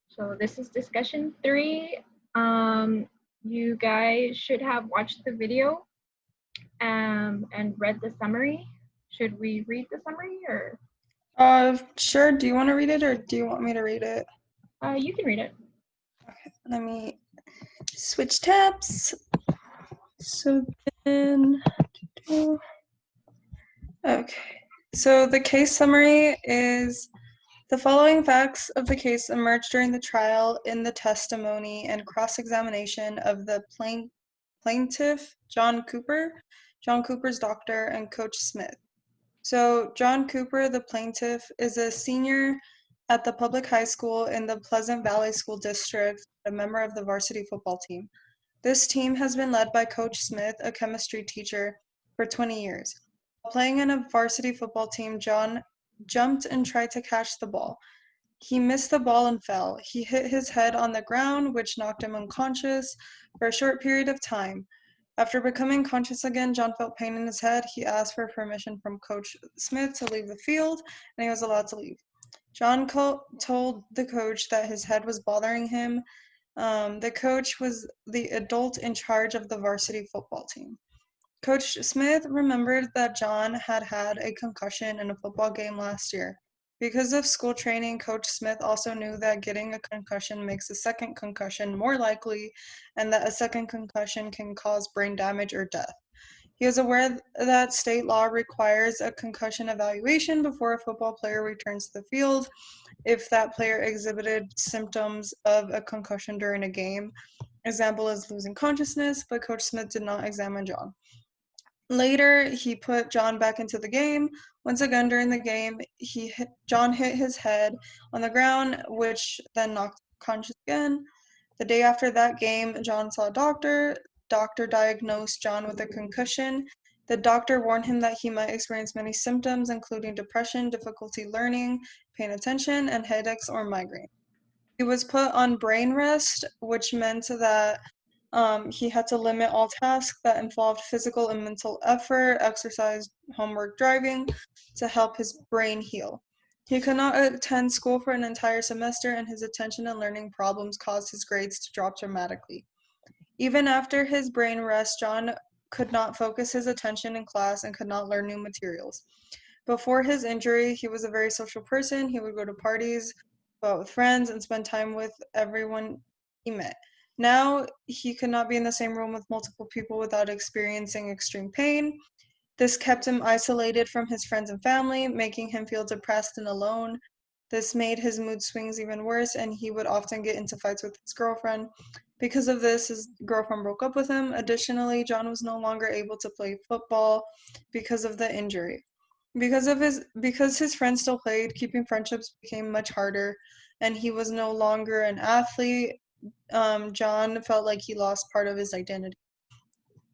So this is discussion 3. You guys should have watched the video and read the summary. Should we read the summary or? Sure. Do you want to read it or do you want me to read it? You can read it. Okay, let me switch tabs. So then, okay. So the case summary is: the following facts of the case emerged during the trial in the testimony and cross-examination of the plaintiff, John Cooper, John Cooper's doctor, and Coach Smith. So John Cooper, the plaintiff, is a senior at the public high school in the Pleasant Valley School District, a member of the varsity football team. This team has been led by Coach Smith, a chemistry teacher, for 20 years. While playing in a varsity football team, John jumped and tried to catch the ball. He missed the ball and fell. He hit his head on the ground, which knocked him unconscious for a short period of time. After becoming conscious again, John felt pain in his head. He asked for permission from Coach Smith to leave the field, and he was allowed to leave. John told the coach that his head was bothering him. The coach was the adult in charge of the varsity football team. Coach Smith remembered that John had had a concussion in a football game last year. Because of school training, Coach Smith also knew that getting a concussion makes a second concussion more likely, and that a second concussion can cause brain damage or death. He was aware that state law requires a concussion evaluation before a football player returns to the field if that player exhibited symptoms of a concussion during a game. Example is losing consciousness, but Coach Smith did not examine John. Later, he put John back into the game. Once again during the game, John hit his head on the ground, which then knocked him conscious again. The day after that game, John saw a doctor. Doctor diagnosed John with a concussion. The doctor warned him that he might experience many symptoms, including depression, difficulty learning, paying attention, and headaches or migraine. He was put on brain rest, which meant that he had to limit all tasks that involved physical and mental effort, exercise, homework, driving, to help his brain heal. He could not attend school for an entire semester, and his attention and learning problems caused his grades to drop dramatically. Even after his brain rest, John could not focus his attention in class and could not learn new materials. Before his injury, he was a very social person. He would go to parties, go out with friends, and spend time with everyone he met. Now, he could not be in the same room with multiple people without experiencing extreme pain. This kept him isolated from his friends and family, making him feel depressed and alone. This made his mood swings even worse, and he would often get into fights with his girlfriend. Because of this, his girlfriend broke up with him. Additionally, John was no longer able to play football because of the injury. Because his friends still played, keeping friendships became much harder, and he was no longer an athlete. John felt like he lost part of his identity.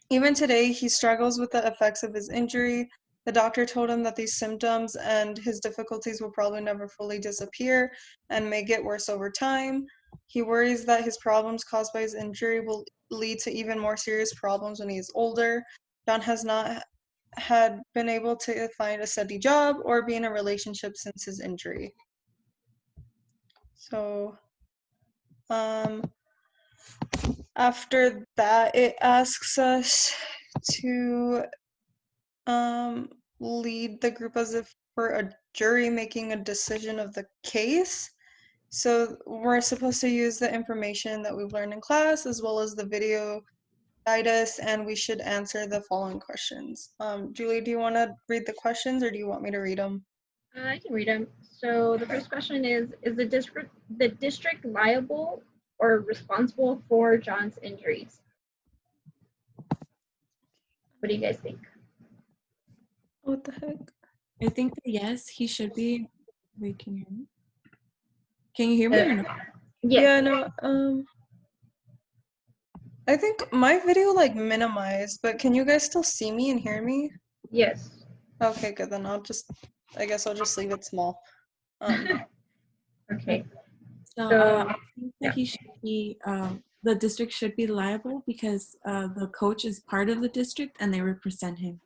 Even today, he struggles with the effects of his injury. The doctor told him that these symptoms and his difficulties will probably never fully disappear and may get worse over time. He worries that his problems caused by his injury will lead to even more serious problems when he is older. John has not had been able to find a steady job or be in a relationship since his injury. So, after that, it asks us to lead the group as if we're a jury making a decision of the case. So we're supposed to use the information that we've learned in class as well as the video guide us, and we should answer the following questions. Julie, do you want to read the questions or do you want me to read them? I can read them. So the first question is the district liable or responsible for John's injuries? What do you guys think? What the heck? I think that yes, he should be. Wait, can you hear me? Can you hear me or no? Yes. Yeah, no, I think my video like minimized, but can you guys still see me and hear me? Yes. Okay, good, then I guess I'll just leave it small. Okay. So I think that he should be, the district should be liable because the coach is part of the district and they represent him.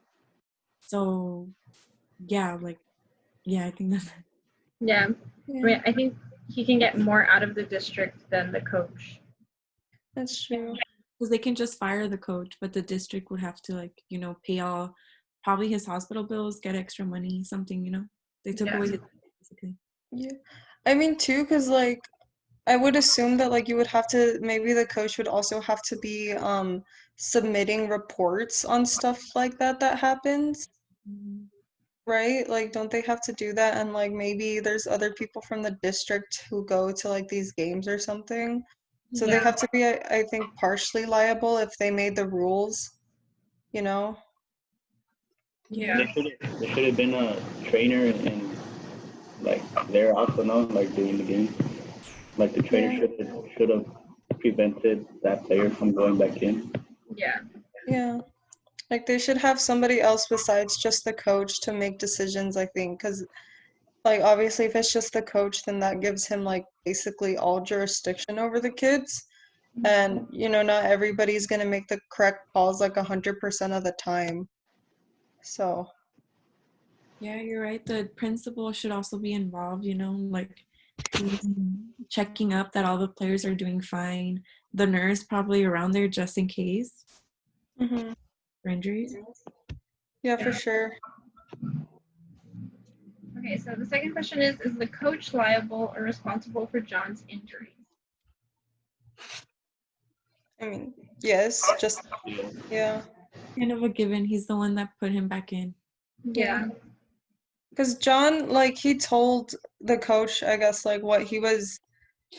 So, yeah, I think that's. Yeah. I mean, I think he can get more out of the district than the coach. That's true. Because they can just fire the coach, but the district would have to, like, you know, pay all, probably his hospital bills, get extra money, something, you know. They took Yeah. away his, basically. Yeah. I mean, too, because, like, I would assume that, like, you would have to, maybe the coach would also have to be submitting reports on stuff like that happens, Mhm. right? Like, don't they have to do that? And, like, maybe there's other people from the district who go to, like, these games or something. So they Yeah. have to be, I think, partially liable if they made the rules, you know? Yeah. There should have been a trainer and like there also no like doing the game. Like the trainer Yeah. should have prevented that player from going back in. Yeah. Yeah. Like, they should have somebody else besides just the coach to make decisions, I think, because, like, obviously, if it's just the coach, then that gives him, like, basically all jurisdiction over the kids. And, you know, not everybody's going to make the correct calls, like, 100% of the time. So, Yeah, you're right. The principal should also be involved, you know, like checking up that all the players are doing fine. The nurse probably around there just in case mhm. for injuries. Yeah, for sure. Okay, so the second question is the coach liable or responsible for John's injuries? I mean, yes, just, yeah. Kind of a given. He's the one that put him back in. Yeah. Because John, like, he told the coach, I guess, like, what he was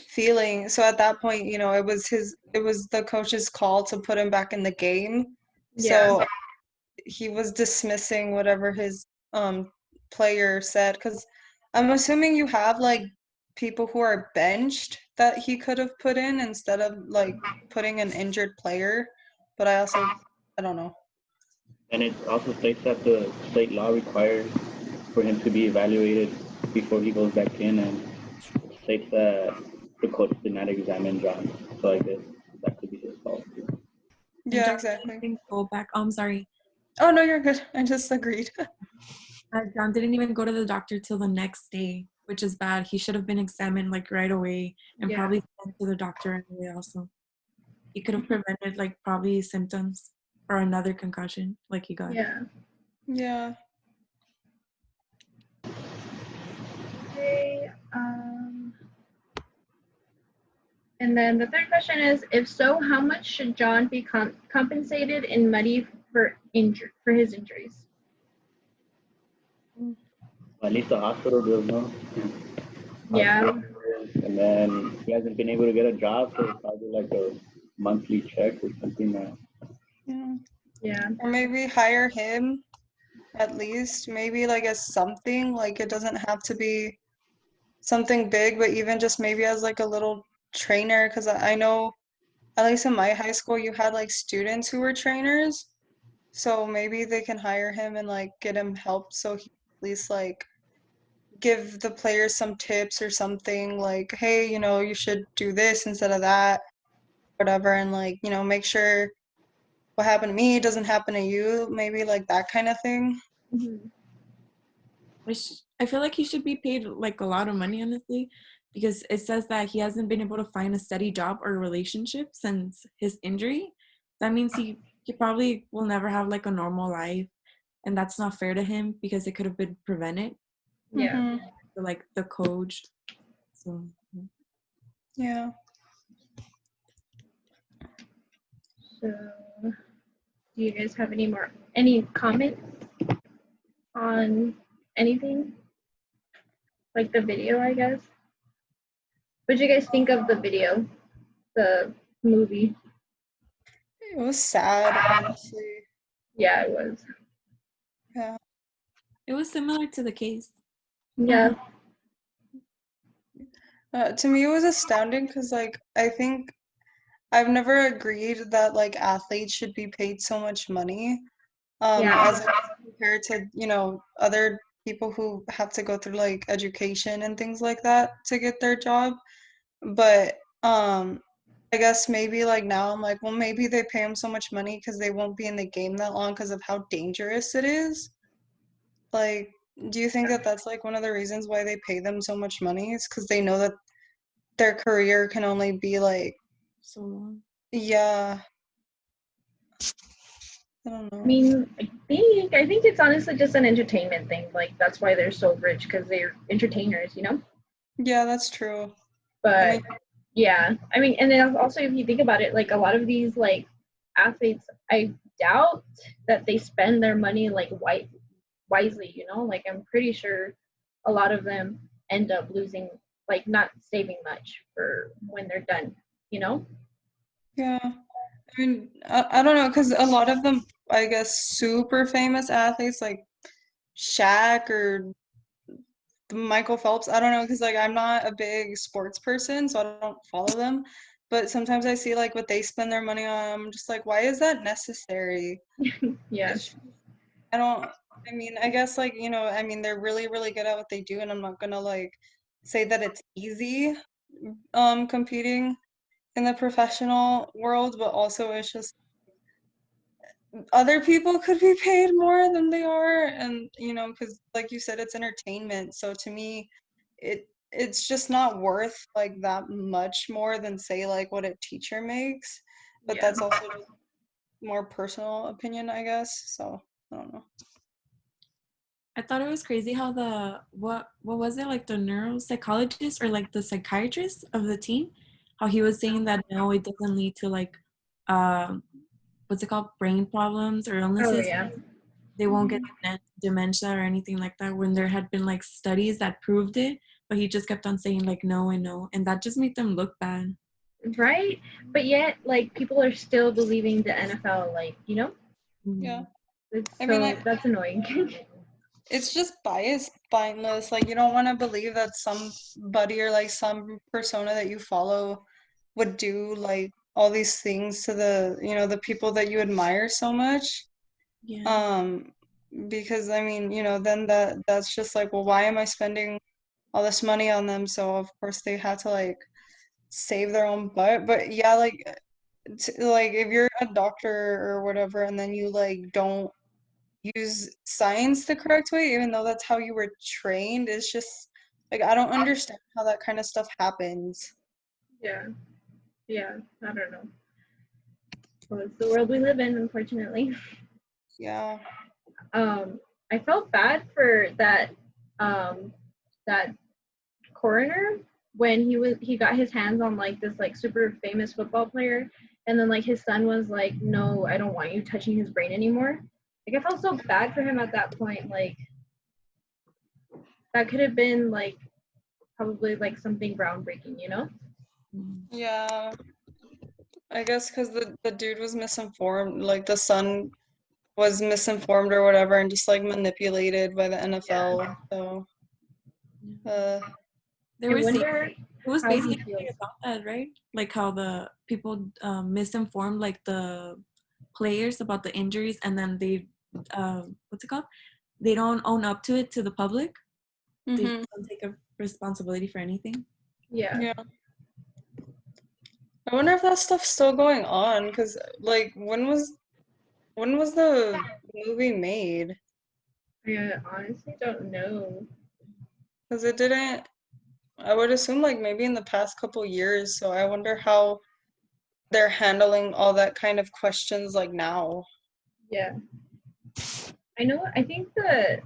feeling. So at that point, you know, it was the coach's call to put him back in the game. Yeah. So he was dismissing whatever his player said. Because I'm assuming you have, like, people who are benched that he could have put in instead of, like, putting an injured player. But I don't know. And it also states that the state law requires for him to be evaluated before he goes back in, and it states that the coach did not examine John. So I guess that could be his fault. And Yeah, John exactly. didn't go back. Oh, I'm sorry. Oh, no, you're good. I just agreed. John didn't even go to the doctor till the next day, which is bad. He should have been examined like right away and Yeah. probably sent to the doctor anyway also. He could have prevented like probably symptoms or another concussion like he got. Yeah. Yeah. Okay. And then the third question is, if so, how much should John be compensated in money for his injuries? At least the hospital bills, no? Yeah. And then he hasn't been able to get a job, so it's probably like a monthly check or something. Yeah. Yeah. Or maybe hire him at least, maybe like as something, like it doesn't have to be something big, but even just maybe as like a little trainer, because I know at least in my high school you had like students who were trainers, so maybe they can hire him and like get him help so he at least like give the players some tips or something like, hey, you know, you should do this instead of that, whatever, and like, you know, make sure what happened to me doesn't happen to you, maybe like that kind of thing. Mhm. I feel like he should be paid like a lot of money, honestly, because it says that he hasn't been able to find a steady job or relationship since his injury. That means he probably will never have like a normal life, and that's not fair to him because it could have been prevented. Yeah. Mhm. For, like the coach. So Yeah. So, do you guys have any comments on anything? Like the video, I guess. What did you guys think of the video, the movie? It was sad, honestly. Yeah, it was. Yeah. it was similar to the case. Yeah. To me, it was astounding because, like, I think I've never agreed that like athletes should be paid so much money, Yeah. as compared to, you know, other people who have to go through like education and things like that to get their job. But I guess maybe like now I'm like, well, maybe they pay them so much money because they won't be in the game that long because of how dangerous it is. Like, do you think that that's like one of the reasons why they pay them so much money? Is because they know that their career can only be like, So long. yeah, I don't I know. mean, I think it's honestly just an entertainment thing. Like that's why they're so rich because they're entertainers, you know? Yeah, that's true. I But mean, yeah, I mean, and then also if you think about it, like a lot of these like athletes, I doubt that they spend their money like wisely, you know? Like I'm pretty sure a lot of them end up losing, like not saving much for when they're done, you know? yeah. I mean, I don't know, because a lot of them, I guess, super famous athletes like Shaq or Michael Phelps, I don't know, because like I'm not a big sports person, so I don't follow them. But sometimes I see like what they spend their money on. I'm just like, why is that necessary? Yeah. It's, I don't, I mean, I guess like, I mean, they're really, really good at what they do, and I'm not gonna like say that it's easy competing in the professional world, but also it's just other people could be paid more than they are, and because like you said, it's entertainment. So to me, it's just not worth like that much more than say like what a teacher makes. But Yeah. that's also just more personal opinion, I guess. So I don't know. I thought it was crazy how the what was it, like the neuropsychologist or like the psychiatrist of the team, how he was saying that no, it doesn't lead to like um what's it called, brain problems or Oh illnesses. yeah. They won't get dementia or anything like that when there had been like studies that proved it, but he just kept on saying like no and no, and that just made them look bad. Right? But yet like people are still believing the NFL, like, you know? Yeah, Mm. It's I mean, so that's annoying. it's just biased, spineless. Like you don't want to believe that somebody or like some persona that you follow would do like all these things to the people that you admire so much. Yeah. Um, because I mean, then that's just like, well, why am I spending all this money on them? So of course they had to like save their own butt. But yeah, like like if you're a doctor or whatever, and then you like don't use science the correct way, even though that's how you were trained, it's just like I don't understand how that kind of stuff happens. Yeah. Yeah. I don't know. Well, it's the world we live in, unfortunately. Yeah. I felt bad for um that coroner when he got his hands on like this like super famous football player, and then like his son was like, no, I don't want you touching his brain anymore. Like I felt so bad for him at that point. Like that could have been like probably like something groundbreaking, you know? Mm. Yeah. I guess because the dude was misinformed, like the son was misinformed or whatever, and just like manipulated by the Yeah. NFL. So, Yeah. uh, They I were saying wonder it was how he basically feels. about that, right? Like how the people misinformed like the players about the injuries, and then they what's it called? They don't own up to it to the public. They hmm don't take a responsibility for anything. Yeah. yeah. I wonder if that stuff's still going on, because like when was the movie made? I honestly don't know. Because it didn't. I would assume like maybe in the past couple years. So I wonder how they're handling all that kind of questions like now. Yeah. I know. I think that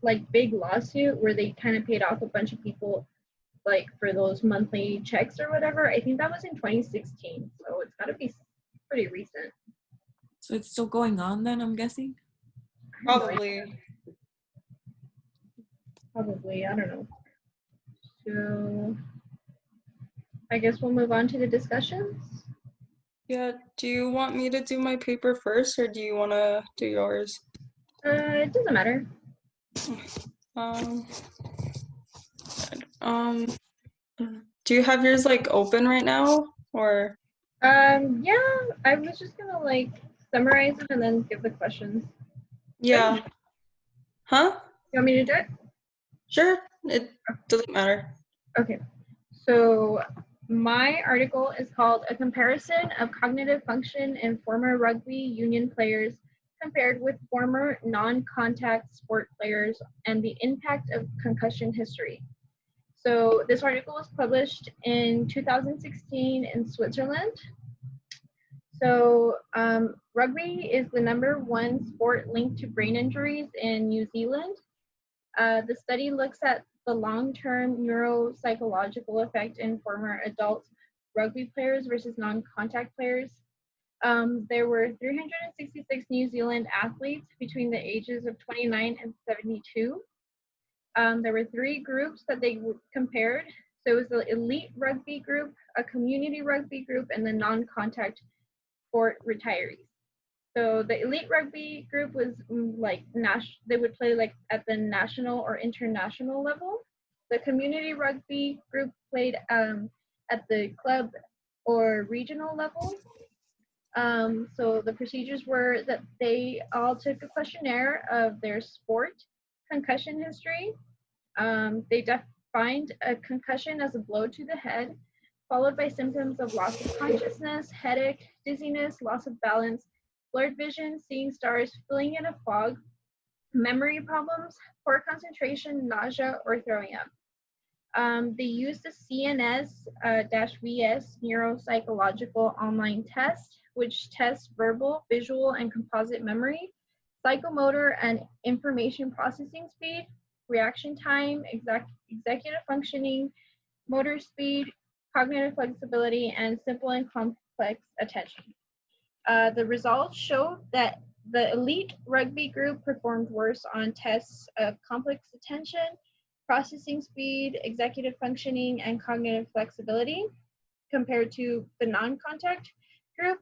like big lawsuit where they kind of paid off a bunch of people like for those monthly checks or whatever. I think that was in 2016, so it's got to be pretty recent. So it's still going on then, I'm guessing. I don't know. Probably. Probably. I don't know. So I guess we'll move on to the discussions. Yeah. Do you want me to do my paper first, or do you want to do yours? It doesn't matter. Um. Um. Do you have yours like open right now, or? Yeah, I was just gonna like summarize them and then give the questions. Yeah. Huh? You want me to do it? Sure. It doesn't matter. Okay. So my article is called A Comparison of Cognitive Function in Former Rugby Union Players Compared with Former Non-Contact Sport Players and the Impact of Concussion History. So this article was published in 2016 in Switzerland. So rugby is the #1 sport linked to brain injuries in New Zealand. The study looks at the long-term neuropsychological effect in former adult rugby players versus non-contact players. There were 366 New Zealand athletes between the ages of 29 and 72. There were 3 groups that they compared. So it was the elite rugby group, a community rugby group, and the non-contact sport retirees. So the elite rugby group was like they would play like at the national or international level. The community rugby group played at the club or regional level. So the procedures were that they all took a questionnaire of their sport concussion history. They defined a concussion as a blow to the head, followed by symptoms of loss of consciousness, headache, dizziness, loss of balance, blurred vision, seeing stars, feeling in a fog, memory problems, poor concentration, nausea, or throwing up. They used the CNS-VS neuropsychological online test, which tests verbal, visual, and composite memory, psychomotor and information processing speed, reaction time, executive functioning, motor speed, cognitive flexibility, and simple and complex attention. The results showed that the elite rugby group performed worse on tests of complex attention, processing speed, executive functioning, and cognitive flexibility compared to the non-contact group.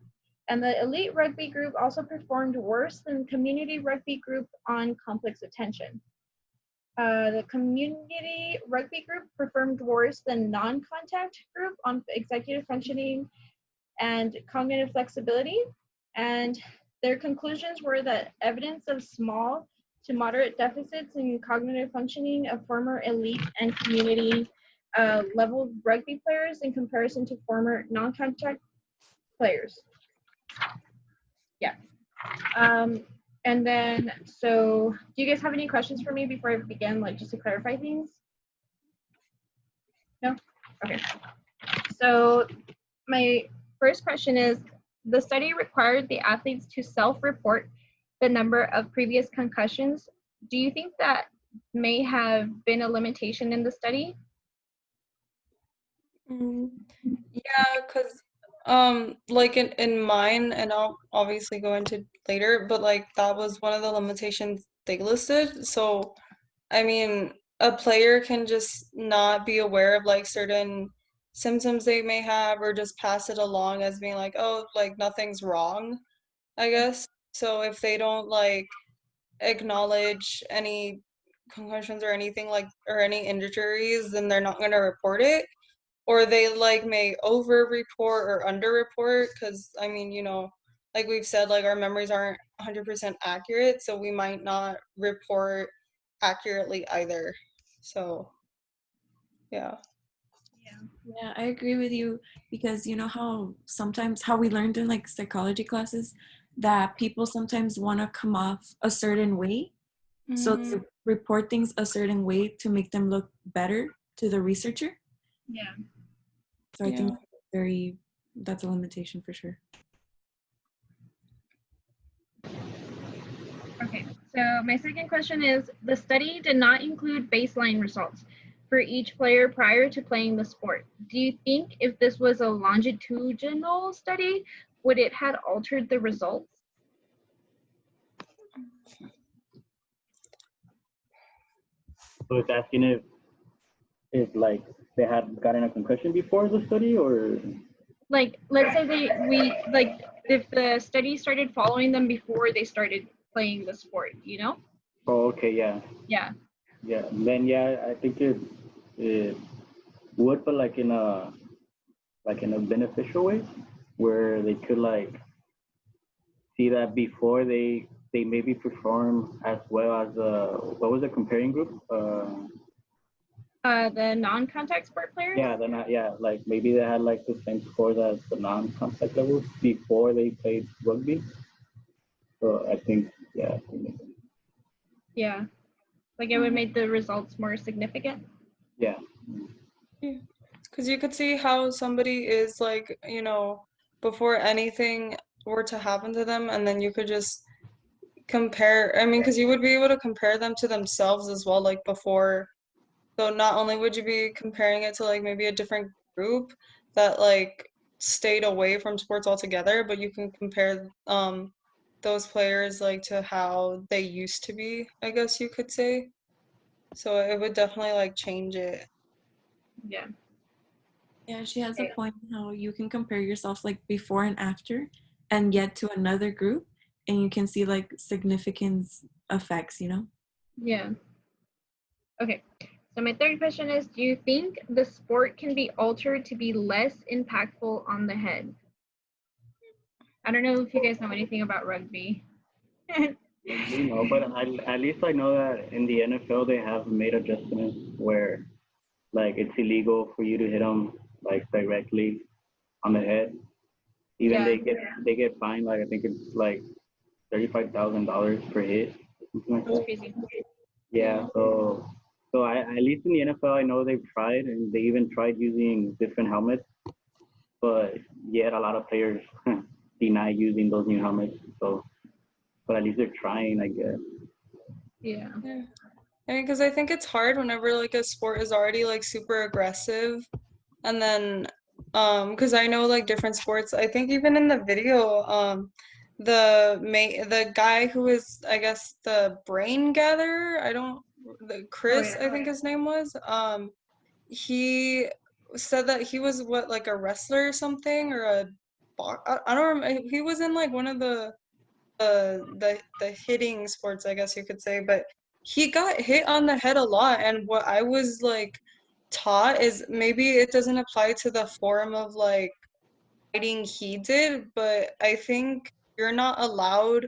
And the elite rugby group also performed worse than community rugby group on complex attention. The community rugby group performed worse than non-contact group on executive functioning and cognitive flexibility. And their conclusions were that evidence of small to moderate deficits in cognitive functioning of former elite and community level rugby players in comparison to former non-contact players. Yeah. And then, so do you guys have any questions for me before I begin, like just to clarify things? No? Okay. So my first question is, the study required the athletes to self-report the number of previous concussions. Do you think that may have been a limitation in the study? Yeah, because like in mine, and I'll obviously go into later, but like that was one of the limitations they listed. So I mean, a player can just not be aware of like certain symptoms they may have, or just pass it along as being like, oh, like nothing's wrong, I guess. So if they don't like acknowledge any concussions or anything like, or any injuries, then they're not going to report it. Or they like may over report or under report, because I mean, you know, like we've said, like our memories aren't 100% accurate, so we might not report accurately either. So yeah. Yeah, I agree with you, because you know how sometimes how we learned in like psychology classes that people sometimes want to come off a certain way. So Mhm. they report things a certain way to make them look better to the researcher. Yeah. So I think Yeah. that's a limitation for sure. Okay, so my second question is, the study did not include baseline results for each player prior to playing the sport. Do you think if this was a longitudinal study, would it had altered the results? So it's asking if like they had gotten a concussion before the study, or Like, let's say if the study started following them before they started playing the sport, you know? oh, okay, yeah, Yeah. yeah. Then yeah, I think it would, but like in a beneficial way, where they could like see that before they maybe perform as well as what was the comparing group? The non-contact sport players? Yeah, they're not. Yeah, like maybe they had like the same scores as the non-contact levels before they played rugby. So I think, yeah. Yeah. Like it would make the results more significant? Yeah. Because you could see how somebody is like, before anything were to happen to them, and then you could just compare. I mean, because you would be able to compare them to themselves as well, like before. So not only would you be comparing it to like maybe a different group that like stayed away from sports altogether, but you can compare those players like to how they used to be, I guess you could say. So it would definitely like change it. Yeah. Yeah, she has a point how you can compare yourself like before and after and get to another group and you can see like significance effects, you know? Yeah. Okay. So my third question is, do you think the sport can be altered to be less impactful on the head? I don't know if you guys know anything about rugby. No, but at least I know that in the NFL they have made adjustments where like it's illegal for you to hit them like directly on the head. Even Yeah. they get fined like I think it's like $35,000 per hit, something like That's that. crazy. Yeah, so I at least in the NFL I know they've tried and they even tried using different helmets, but yet a lot of players deny using those new helmets. So, but at least they're trying, I guess. Yeah. Yeah. I mean, because I think it's hard whenever like a sport is already like super aggressive, and then because I know like different sports. I think even in the video, the guy who was, I guess, the brain gatherer. I don't the Oh Chris, yeah. I think his name was. He said that he was what, like a wrestler or something, or I don't remember. He was in like one of the hitting sports, I guess you could say, but he got hit on the head a lot. And what I was like taught is maybe it doesn't apply to the form of like fighting he did, but I think you're not allowed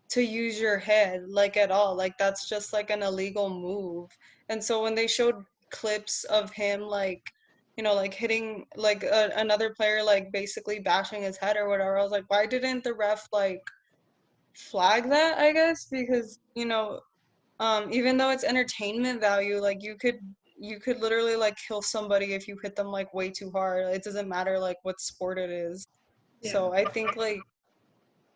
to use your head like at all. Like that's just like an illegal move. And so when they showed clips of him like like hitting like another player like basically bashing his head or whatever, I was like, why didn't the ref like flag that, I guess, because even though it's entertainment value, like you could literally like kill somebody if you hit them like way too hard. It doesn't matter like what sport it is. Yeah. So I think like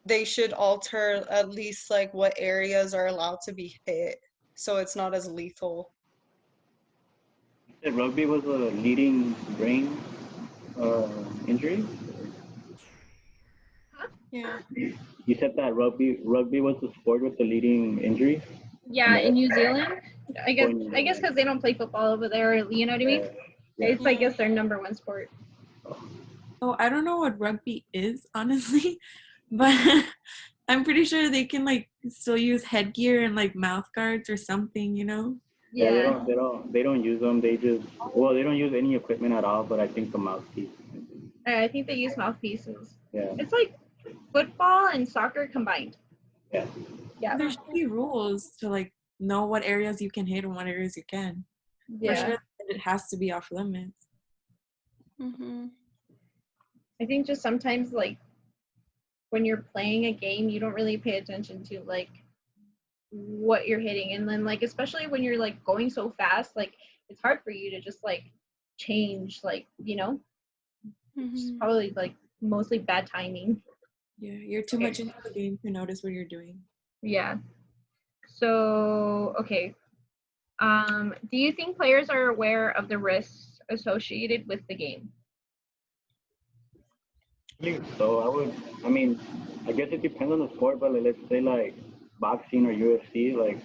they should alter at least like what areas are allowed to be hit so it's not as lethal. You said rugby was a leading brain injury. Yeah. You said that rugby was the sport with the leading injury. Yeah, in New Zealand. I guess Going, because they don't play football over there, you know what I mean? yeah. It's I guess their number one sport. Oh, I don't know what rugby is, honestly, but I'm pretty sure they can like still use headgear and like mouth guards or something, you know? Yeah, Yeah. they don't use them. They just they don't use any equipment at all. But I think the mouthpiece. I think they use mouthpieces. Yeah, It's like football and soccer combined. yeah. Yeah. There should be rules to like know what areas you can hit and what areas you can. For Yeah. sure, it has to be off limits. Mm-hmm. I think just sometimes like when you're playing a game, you don't really pay attention to like what you're hitting, and then like especially when you're like going so fast, like it's hard for you to just like change, like it's Mm-hmm. probably like mostly bad timing. Yeah, you're too Okay. much into the game to notice what you're doing. Yeah. So okay. Do you think players are aware of the risks associated with the game? So I mean, I guess it depends on the sport, but let's say like boxing or UFC, like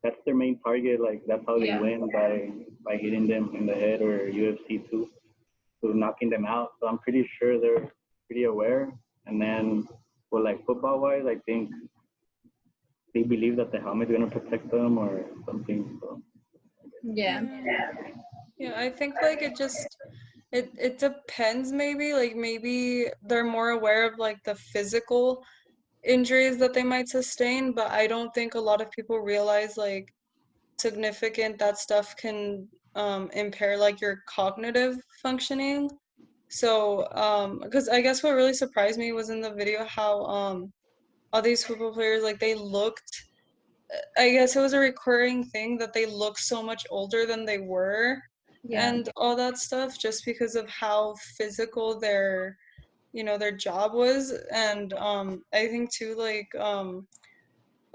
that's their main target. Like that's how they Yeah. win by hitting them in the head, or UFC too, so knocking them out. So I'm pretty sure they're pretty aware. And then, well, like football wise, I think they believe that the helmet's gonna protect them or something. So Yeah. Yeah, I think like it depends, maybe like maybe they're more aware of like the physical injuries that they might sustain, but I don't think a lot of people realize like significant that stuff can impair like your cognitive functioning. So because I guess what really surprised me was in the video how all these football players, like they looked, I guess it was a recurring thing that they looked so much older than they were. Yeah. and all that stuff, just because of how physical their their job was. And I think too, like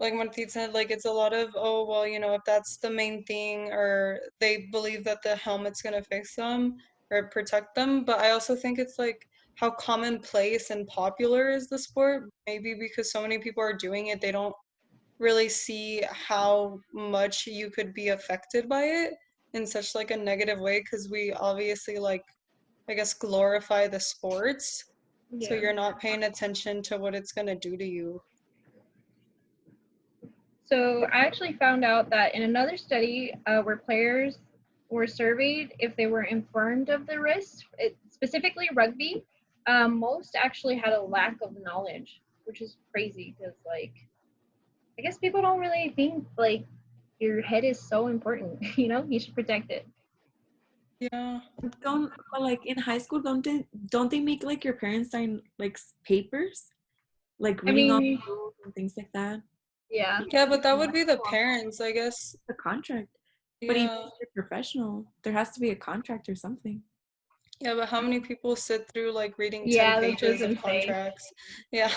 Martin said, like it's a lot of, oh well, if that's the main thing, or they believe that the helmet's gonna fix them or protect them. But I also think it's like how commonplace and popular is the sport. Maybe because so many people are doing it, they don't really see how much you could be affected by it in such like a negative way, because we obviously, like, I guess, glorify the sports, so Yeah. you're not paying attention to what it's gonna do to you. So I actually found out that in another study where players were surveyed if they were informed of the risks, specifically rugby, most actually had a lack of knowledge, which is crazy because, like, I guess people don't really think like your head is so important. You should protect it. Yeah. But like in high school, don't they make like your parents sign like papers, like I reading off mean, rules and things like that? yeah. Yeah, but that would be the parents, I guess. The contract. But even Yeah. if you're professional, there has to be a contract or something. Yeah, but how many people sit through like reading 10 Yeah, that's just pages of insane. contracts? Yeah.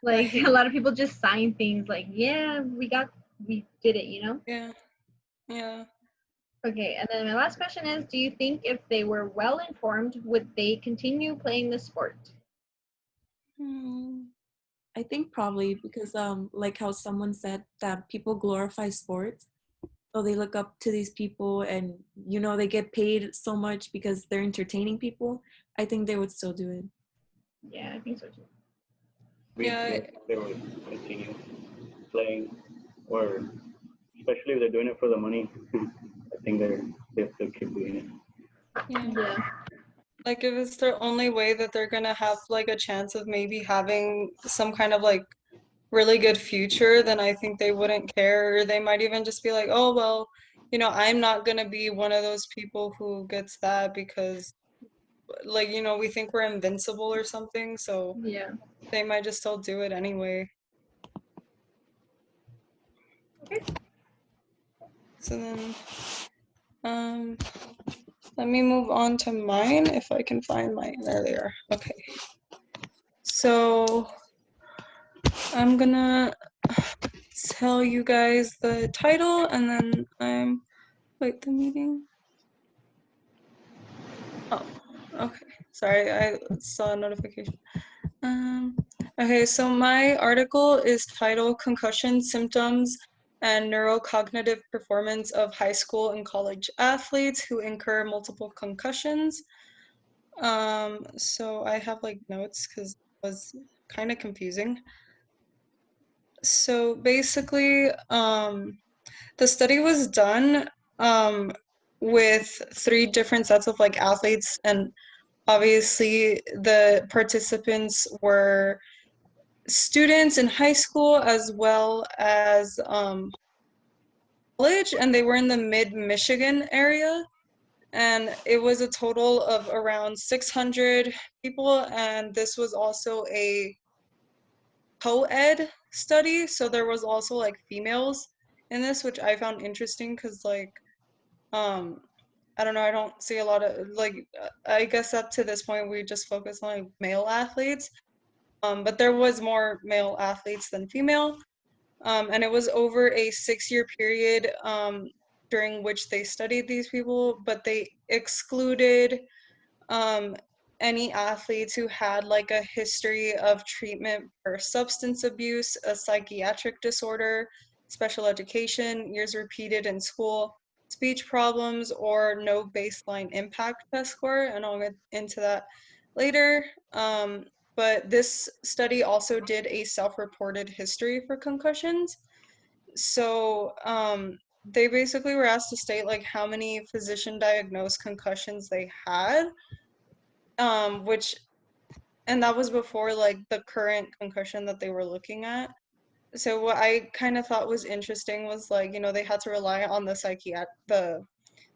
Like a lot of people just sign things like, yeah, we did it. Yeah. Yeah. Okay, and then my last question is, do you think if they were well informed, would they continue playing the sport? Hmm. I think probably because like how someone said that people glorify sports. So they look up to these people and they get paid so much because they're entertaining people. I think they would still do it. Yeah, I think so too. Yeah. They would continue playing, or especially if they're doing it for the money. I think they still keep doing it. Yeah. Yeah. Like if it's their only way that they're gonna have like a chance of maybe having some kind of like really good future, then I think they wouldn't care. Or they might even just be like, oh well, I'm not gonna be one of those people who gets that, because like, we think we're invincible or something, so Yeah. they might just still do it anyway. Okay. So then let me move on to mine if I can find mine. There they are. Okay. So I'm gonna tell you guys the title, and then wait, the meeting. Oh, okay. Sorry, I saw a notification. Okay, so my article is titled Concussion Symptoms and Neurocognitive Performance of High School and College Athletes Who Incur Multiple Concussions. So I have like notes because it was kind of confusing. So basically, the study was done with 3 different sets of like athletes, and obviously the participants were students in high school as well as college, and they were in the mid-Michigan area. And it was a total of around 600 people, and this was also a co-ed study, so there was also like females in this, which I found interesting because like I don't know, I don't see a lot of like I guess up to this point we just focus on like male athletes, but there was more male athletes than female, and it was over a 6-year period during which they studied these people, but they excluded um, any athletes who had like a history of treatment for substance abuse, a psychiatric disorder, special education, years repeated in school, speech problems, or no baseline impact test score, and I'll get into that later. But this study also did a self-reported history for concussions. So they basically were asked to state like how many physician diagnosed concussions they had, which, and that was before like the current concussion that they were looking at. So what I kind of thought was interesting was like, they had to rely on the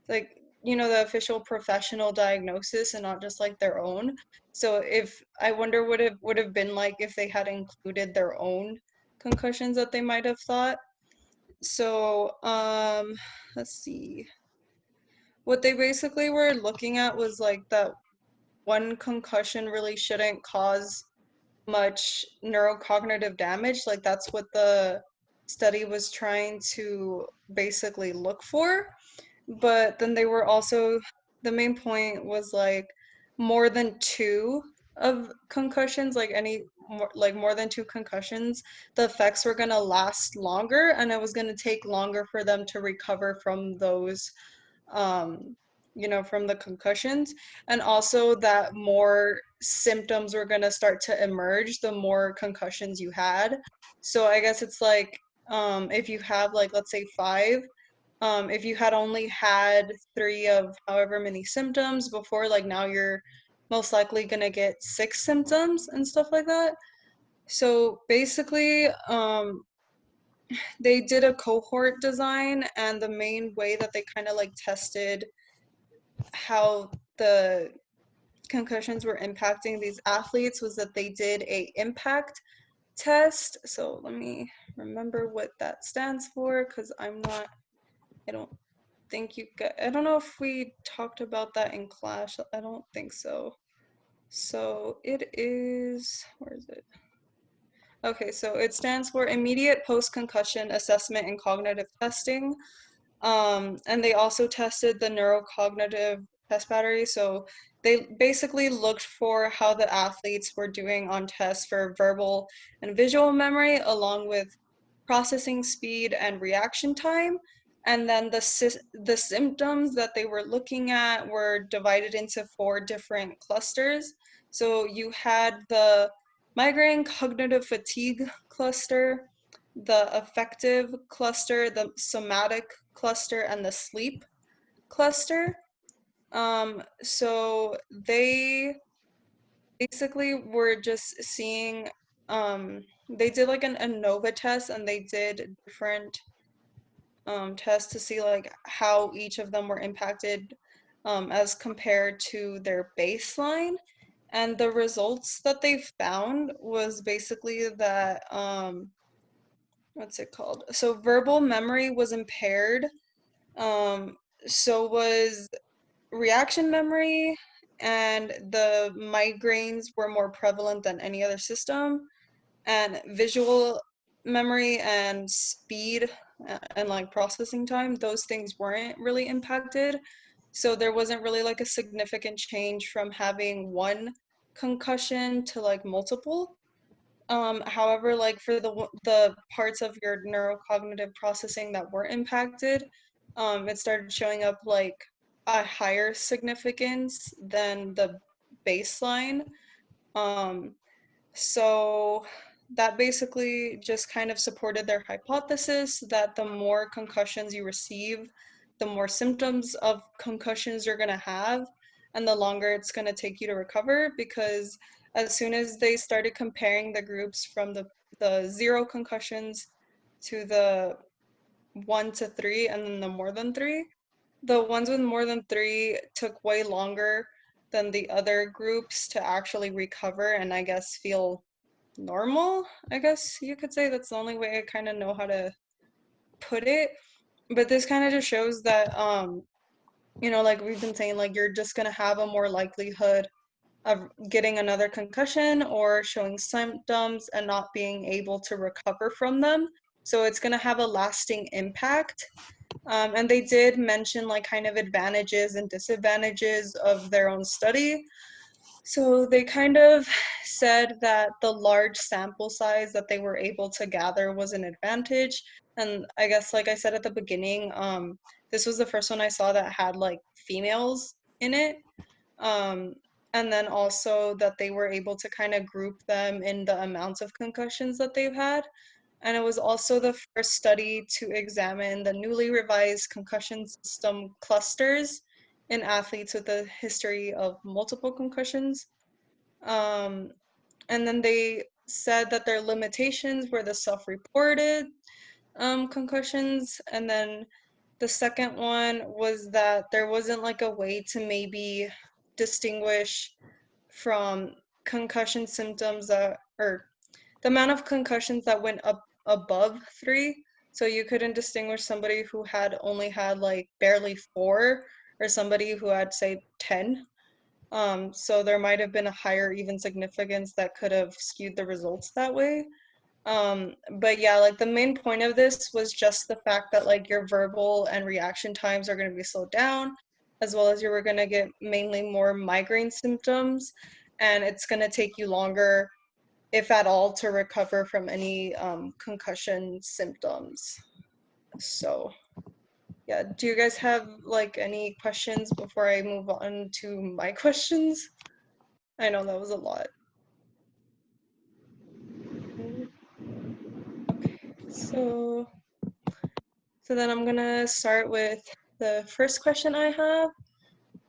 the official professional diagnosis and not just like their own. So if I wonder what it would have been like if they had included their own concussions that they might have thought. So let's see. what they basically were looking at was like that one concussion really shouldn't cause much neurocognitive damage. Like that's what the study was trying to basically look for. But then they were also, the main point was like more than two of concussions, like any more, like more than two concussions, the effects were going to last longer and it was going to take longer for them to recover from those from the concussions, and also that more symptoms were going to start to emerge the more concussions you had. So I guess it's like if you have like, let's say five, if you had only had three of however many symptoms before, like now you're most likely going to get six symptoms and stuff like that. So basically, they did a cohort design, and the main way that they kind of like tested how the concussions were impacting these athletes was that they did a impact test. So let me remember what that stands for, because I don't think I don't know if we talked about that in class. I don't think so. So it is, where is it? Okay, so it stands for Immediate Post-Concussion Assessment and Cognitive Testing. And they also tested the neurocognitive test battery. So they basically looked for how the athletes were doing on tests for verbal and visual memory, along with processing speed and reaction time. And then the symptoms that they were looking at were divided into 4 different clusters. So you had the migraine cognitive fatigue cluster, the affective cluster, the somatic cluster, and the sleep cluster. So they basically were just seeing, they did like an ANOVA test, and they did different tests to see like how each of them were impacted as compared to their baseline. And the results that they found was basically that, what's it called? So verbal memory was impaired. So was reaction memory, and the migraines were more prevalent than any other system. And visual memory and speed and like processing time, those things weren't really impacted. So there wasn't really like a significant change from having one concussion to like multiple. However, like for the parts of your neurocognitive processing that were impacted, it started showing up like a higher significance than the baseline. So that basically just kind of supported their hypothesis that the more concussions you receive, the more symptoms of concussions you're going to have, and the longer it's going to take you to recover. Because as soon as they started comparing the groups from the 0 concussions to the 1 to 3 and then the more than 3, the ones with more than 3 took way longer than the other groups to actually recover and I guess feel normal. I guess you could say that's the only way I kind of know how to put it. But this kind of just shows that like we've been saying, like you're just gonna have a more likelihood of getting another concussion or showing symptoms and not being able to recover from them. So it's gonna have a lasting impact. And they did mention like kind of advantages and disadvantages of their own study. So they kind of said that the large sample size that they were able to gather was an advantage. And I guess, like I said at the beginning, this was the first one I saw that had like females in it. And then also that they were able to kind of group them in the amounts of concussions that they've had. And it was also the first study to examine the newly revised concussion system clusters in athletes with a history of multiple concussions. And then they said that their limitations were the self-reported concussions. And then the second one was that there wasn't like a way to maybe distinguish from concussion symptoms that, or the amount of concussions that went up above 3. So you couldn't distinguish somebody who had only had like barely 4 or somebody who had, say, 10. So there might have been a higher even significance that could have skewed the results that way. But yeah, like the main point of this was just the fact that like your verbal and reaction times are going to be slowed down, as well as you were going to get mainly more migraine symptoms, and it's going to take you longer, if at all, to recover from any concussion symptoms. So yeah, do you guys have like any questions before I move on to my questions? I know that was a lot. Okay, so then I'm gonna start with the first question I have.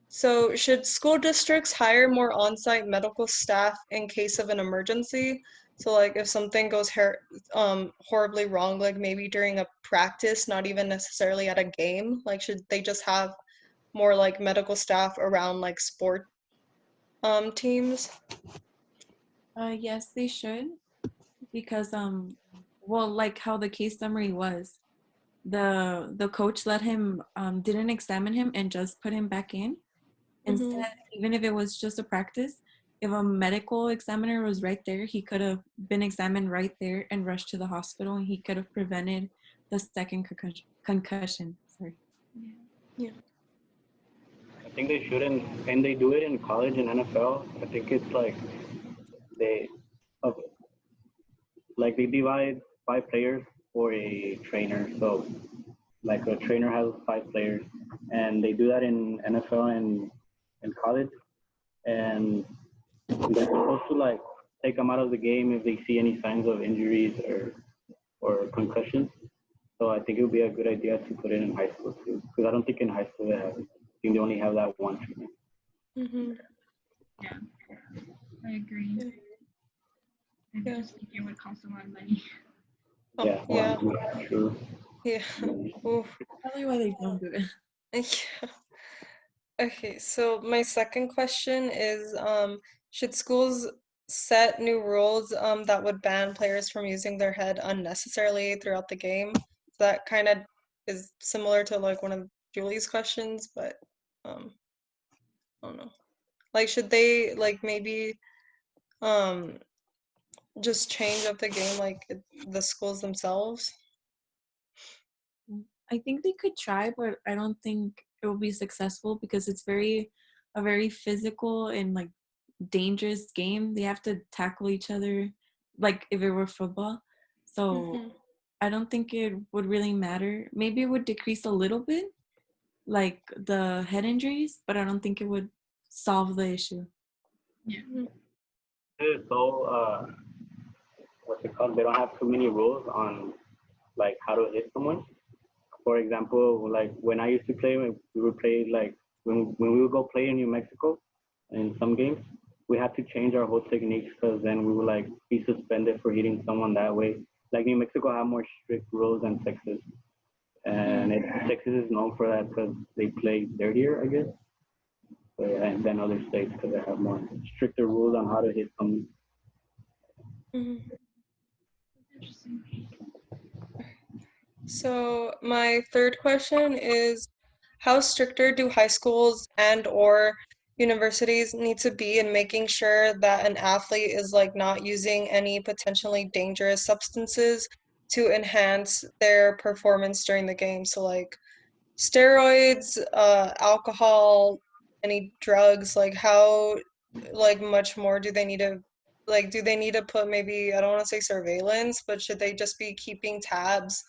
So should school districts hire more on-site medical staff in case of an emergency? So like if something goes horribly wrong, like maybe during a practice, not even necessarily at a game, like should they just have more like medical staff around like sport teams? Yes, they should, because well, like how the case summary was, the coach let him didn't examine him and just put him back in. Instead, even if it was just a practice, if a medical examiner was right there, he could have been examined right there and rushed to the hospital, and he could have prevented the second concussion. Sorry. Yeah. I think they shouldn't, and they do it in college and NFL. I think it's like they, okay, like they divide 5 players for a trainer. So like a trainer has 5 players, and they do that in NFL and in college, and they're supposed to like take them out of the game if they see any signs of injuries or concussions. So I think it would be a good idea to put it in high school too, because I don't think in high school they have it. I think they only have that one treatment. Yeah, I agree. I Yeah. just think it would cost a lot of money. Oh, Yeah, yeah. true. Yeah. Oof. Probably why they don't do it. Yeah. Okay, so my second question is, should schools set new rules that would ban players from using their head unnecessarily throughout the game? So that kind of is similar to like one of Julie's questions, but I don't know. Like, should they like maybe um just change up the game like the schools themselves? I think they could try, but I don't think it will be successful because it's a very physical and like dangerous game. They have to tackle each other like if it were football. So I don't think it would really matter. Maybe it would decrease a little bit, like the head injuries, but I don't think it would solve the issue. Yeah. So, what's it called? They don't have too many rules on like how to hit someone. For example, like when I used to play, we would play like when we would go play in New Mexico in some games, we had to change our whole techniques because then we would like be suspended for hitting someone that way. Like New Mexico have more strict rules than Texas, and Texas is known for that because they play dirtier, I guess. So, yeah, and then other states because they have more stricter rules on how to hit someone. Interesting. So my third question is, how stricter do high schools and or universities need to be in making sure that an athlete is like not using any potentially dangerous substances to enhance their performance during the game? So like steroids, alcohol, any drugs, like how like much more do they need to like do they need to put maybe I don't want to say surveillance, but should they just be keeping tabs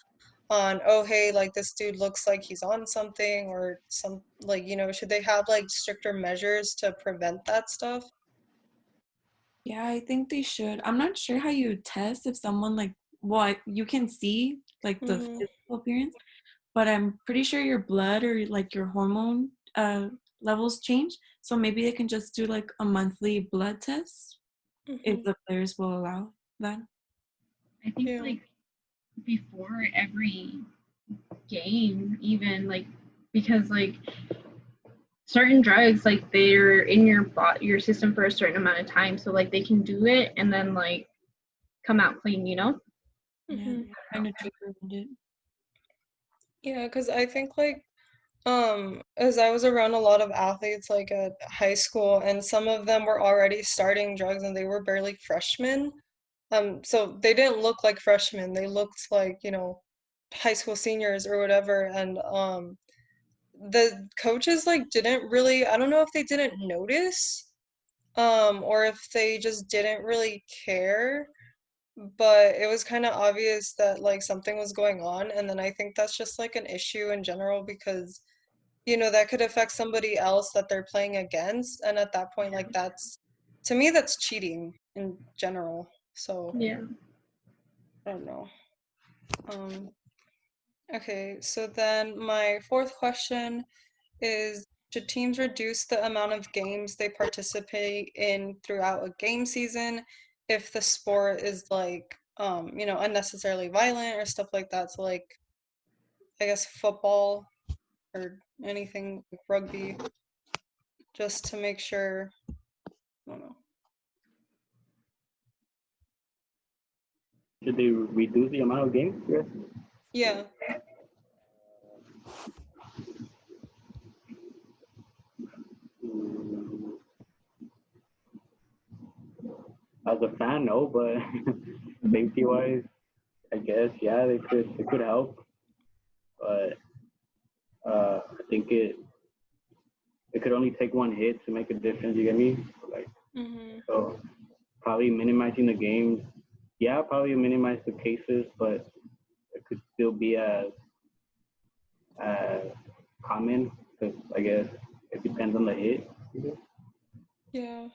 on, oh hey, like this dude looks like he's on something or some like, should they have like stricter measures to prevent that stuff? Yeah, I think they should. I'm not sure how you test if someone like, well, you can see like the physical appearance, but I'm pretty sure your blood or like your hormone levels change. So maybe they can just do like a monthly blood test if the players will allow that. I think Yeah. like before every game, even like because like certain drugs like they're in your system for a certain amount of time, so like they can do it and then like come out clean, Yeah, kind of trick around it. Yeah, because I think like As I was around a lot of athletes like at high school, and some of them were already starting drugs and they were barely freshmen. So they didn't look like freshmen. They looked like, high school seniors or whatever. And the coaches like didn't really, I don't know if they didn't notice, or if they just didn't really care, but it was kind of obvious that like something was going on. And then I think that's just like an issue in general because that could affect somebody else that they're playing against. And at that point, like to me, that's cheating in general. So Yeah. I don't know. Okay, so then my fourth question is, should teams reduce the amount of games they participate in throughout a game season if the sport is like, unnecessarily violent or stuff like that? So like, I guess football or anything like rugby, just to make sure, I don't know. Should they reduce the amount of games? Yes. Yeah. As a fan, no, but safety wise, I guess yeah, it could help, but I think it could only take one hit to make a difference. You get me? Like so, probably minimizing the games. Yeah, probably minimize the cases, but it could still be as common because I guess it depends on the hit. Yeah.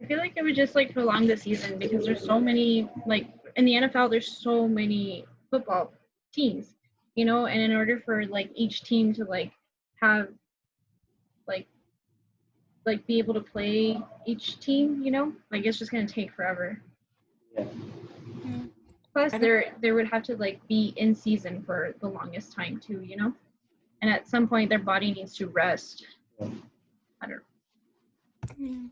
I feel like it would just like prolong the season because there's so many like in the NFL there's so many football teams, and in order for like each team to like have like be able to play each team, like it's just gonna take forever. Yeah. Plus there would have to like be in season for the longest time too, and at some point their body needs to rest. I don't know.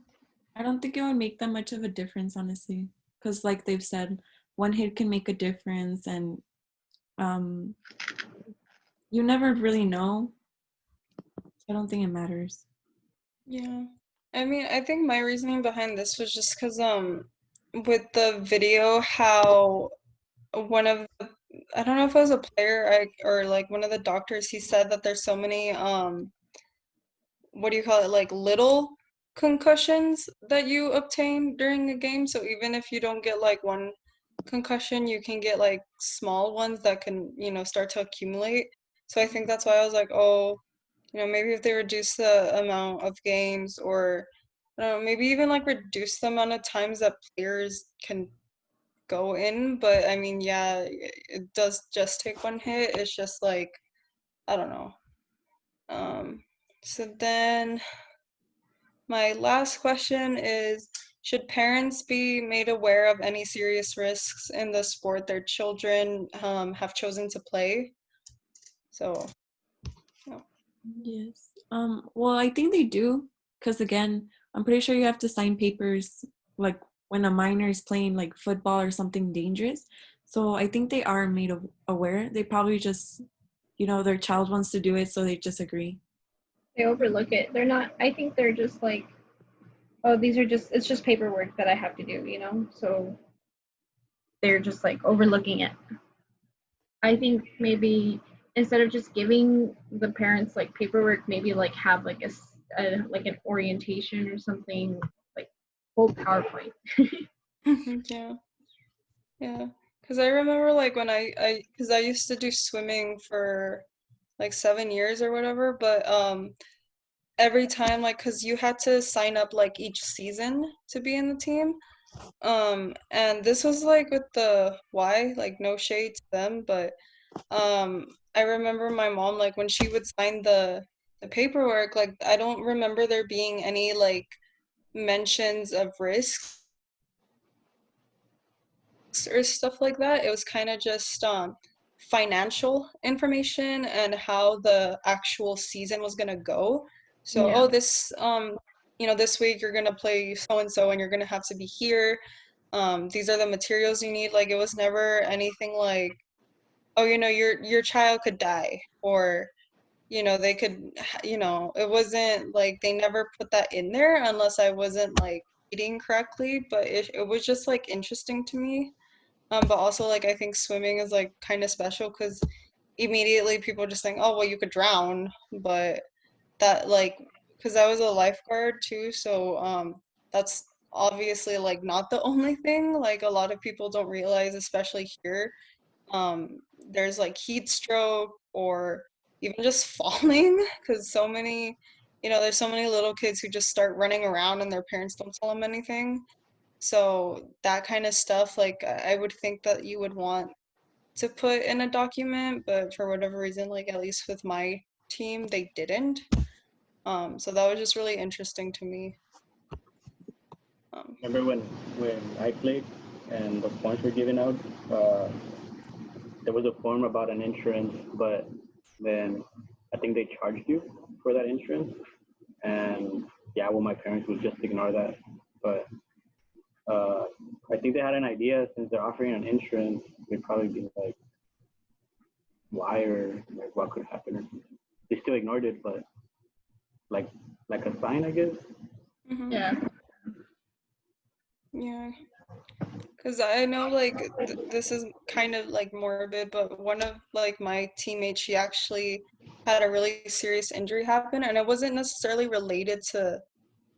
I don't think it would make that much of a difference, honestly, because like they've said, one hit can make a difference, and you never really know. I don't think it matters. Yeah. I mean, I think my reasoning behind this was just because with the video, how one of the, I don't know if it was a player or like one of the doctors, he said that there's so many what do you call it, like little concussions that you obtain during a game. So even if you don't get like one concussion, you can get like small ones that can, start to accumulate. So I think that's why I was like, oh, maybe if they reduce the amount of games, or I don't know, maybe even like reduce the amount of times that players can go in. But I mean, yeah, it does just take one hit. It's just like, I don't know. So then my last question is, should parents be made aware of any serious risks in the sport their children have chosen to play? So, yeah. Yes. Well, I think they do, because again, I'm pretty sure you have to sign papers like when a minor is playing like football or something dangerous. So I think they are made aware. They probably just, their child wants to do it, so they just agree. They overlook it. They're not. I think they're just like, oh, it's just paperwork that I have to do, so they're just like overlooking it. I think maybe instead of just giving the parents like paperwork, maybe like have like like an orientation or something, like whole PowerPoint. Yeah. Yeah. Because I remember like when because I used to do swimming for like 7 years or whatever, but every time, like, because you had to sign up like each season to be in the team. And this was like with the Y, like no shade to them, but I remember my mom, like when she would sign the paperwork, like I don't remember there being any like mentions of risks or stuff like that. It was kind of just financial information and how the actual season was gonna go. So, Yeah. oh, this this week you're gonna play so and so, and you're gonna have to be here. These are the materials you need. Like it was never anything like, oh, your child could die, or they could, it wasn't like they never put that in there unless I wasn't like eating correctly, but it was just like interesting to me. But also like I think swimming is like kind of special because immediately people just think, oh, well, you could drown, but that like because I was a lifeguard too, so that's obviously like not the only thing. Like a lot of people don't realize, especially here, there's like heat stroke or even just falling because so many, there's so many little kids who just start running around and their parents don't tell them anything. So that kind of stuff, like I would think that you would want to put in a document, but for whatever reason, like at least with my team, they didn't. So that was just really interesting to me. Remember when I played and the points were given out, there was a form about an insurance, but then I think they charged you for that insurance. And yeah, well, my parents would just ignore that. But I think they had an idea since they're offering an insurance, they'd probably be like, why or like what could happen? They still ignored it, but like a sign, I guess. Mm-hmm. Yeah. Yeah. Because I know like this is kind of like morbid, but one of like my teammates, she actually had a really serious injury happen, and it wasn't necessarily related to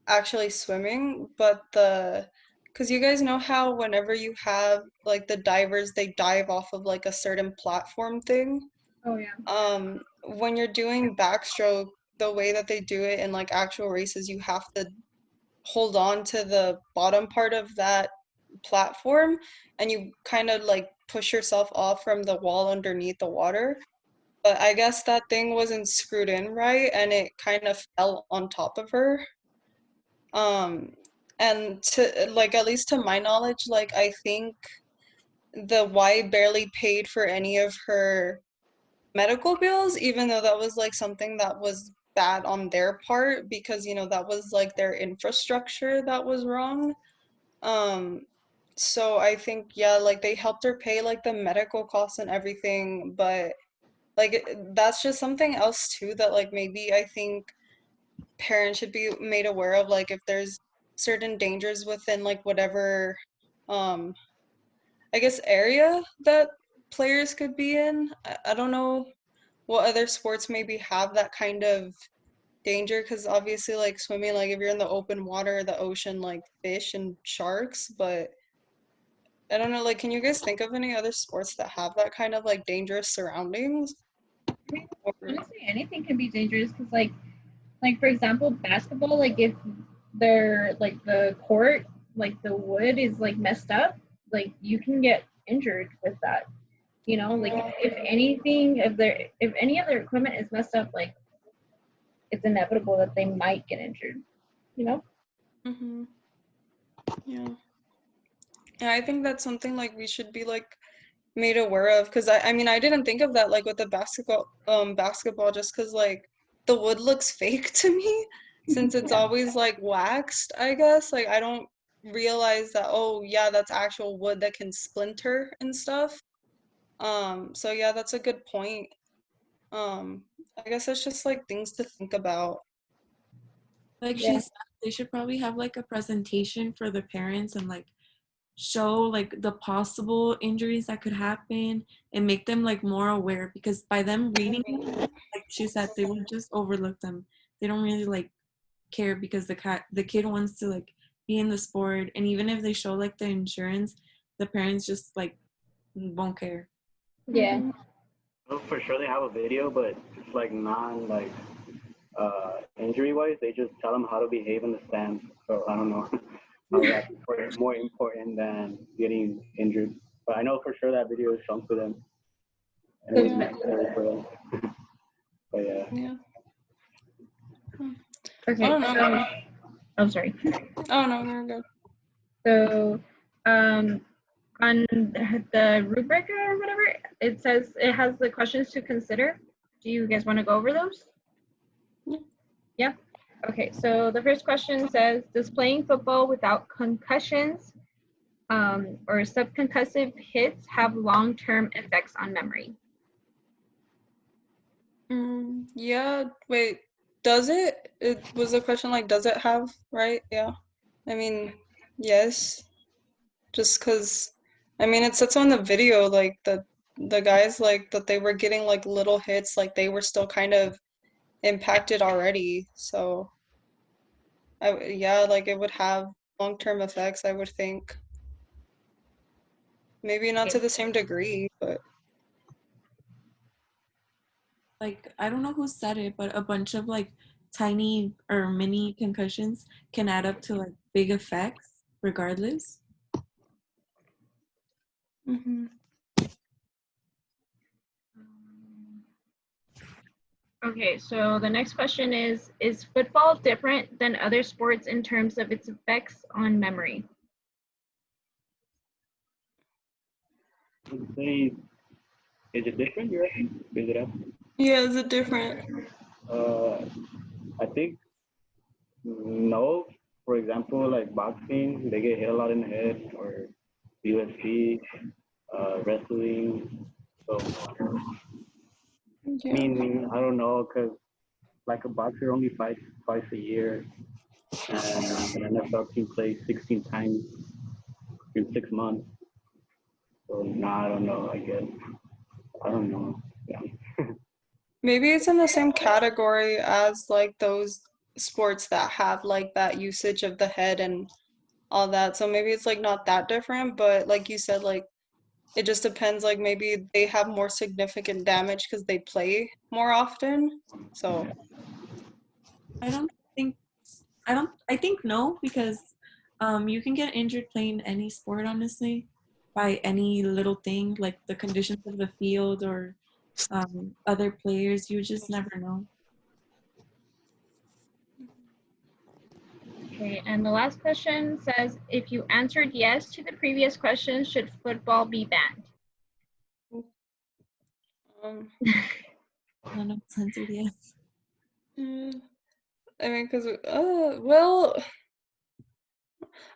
actually swimming, but because you guys know how whenever you have like the divers, they dive off of like a certain platform thing. Oh yeah. When you're doing backstroke, the way that they do it in like actual races, you have to hold on to the bottom part of that platform and you kind of like push yourself off from the wall underneath the water. But I guess that thing wasn't screwed in right and it kind of fell on top of her. And to like at least to my knowledge, like I think the Y barely paid for any of her medical bills, even though that was like something that was bad on their part because that was like their infrastructure that was wrong. So I think yeah, like they helped her pay like the medical costs and everything, but like that's just something else too that like maybe I think parents should be made aware of, like if there's certain dangers within like whatever um I guess area that players could be in. I don't know what other sports maybe have that kind of danger because obviously like swimming, like if you're in the open water, the ocean, like fish and sharks, but I don't know, like can you guys think of any other sports that have that kind of like dangerous surroundings? I mean, Or, honestly, anything can be dangerous because, like for example, basketball. Like if they're like the court, like the wood is like messed up, like you can get injured with that. Like if anything, if any of their equipment is messed up, like it's inevitable that they might get injured. mm-hmm. Yeah. Yeah, I think that's something like we should be like made aware of because I mean I didn't think of that like with the basketball just because like the wood looks fake to me since it's always like waxed, I guess. Like I don't realize that, oh yeah, that's actual wood that can splinter and stuff. So yeah, that's a good point. I guess it's just like things to think about. Like Yeah. she said, they should probably have like a presentation for the parents and like show like the possible injuries that could happen and make them like more aware because by them reading, like she said, they would just overlook them. They don't really like care because the kid wants to like be in the sport, and even if they show like the insurance, the parents just like won't care. Yeah. Mhm. Well, for sure they have a video, but it's like non like injury wise. They just tell them how to behave in the stands. So I don't know how that's more important than getting injured. But I know for sure that video is shown to them, and it was Yeah. necessary for them. But yeah. Yeah. Okay. I don't know. So, I'm sorry. Oh no, you're good. So, on the rubric or whatever, it says it has the questions to consider. Do you guys want to go over those? Yeah. Yeah. Okay. So the first question says, does playing football without concussions or subconcussive hits have long-term effects on memory? Yeah, wait, does it? It was a question like, does it have, right? Yeah. I mean, yes. Just because, I mean, it says on the video, like, the guys, like, that they were getting, like, little hits, like, they were still kind of impacted already. So, yeah, like, it would have long-term effects, I would think. Maybe not to Okay. the same degree, but Like, I don't know who said it, but a bunch of like tiny or mini concussions can add up to like big effects regardless. mhm. Okay, so the next question is football different than other sports in terms of its effects on memory? I'd say, is it different? You reckon? Is it up? Yeah, is it different? Uh, I think no. For example, like boxing, they get hit a lot in the head, or UFC, wrestling. So, I Yeah. mean, I don't know, cause like a boxer only fights twice a year, and an NFL team plays 16 times in 6 months. So, I don't know. I guess I don't know. Yeah. Maybe it's in the same category as like those sports that have like that usage of the head and all that. So maybe it's like not that different, but like you said, like it just depends. Like maybe they have more significant damage because they play more often. So I don't think I think no, because you can get injured playing any sport honestly by any little thing like the conditions of the field or other players. You just never know. Okay, and the last question says, if you answered yes to the previous question, should football be banned? um, None of us answered yes. mm, I mean, because well,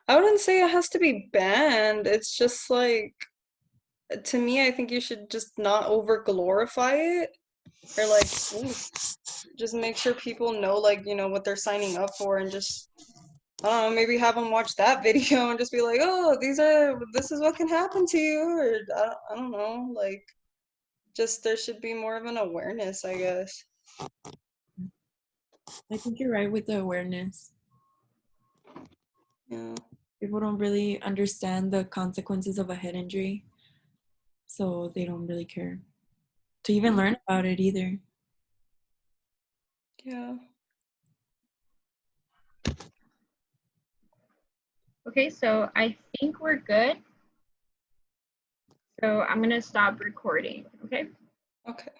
I wouldn't say it has to be banned. It's just like to me, I think you should just not over glorify it or like ooh, just make sure people know like what they're signing up for and just maybe have them watch that video and just be like, oh, this is what can happen to you, or I don't know, like just there should be more of an awareness, I guess. I think you're right with the awareness. Yeah. People don't really understand the consequences of a head injury, so they don't really care to even learn about it either. Yeah. Okay, so I think we're good. So I'm gonna stop recording, okay? Okay.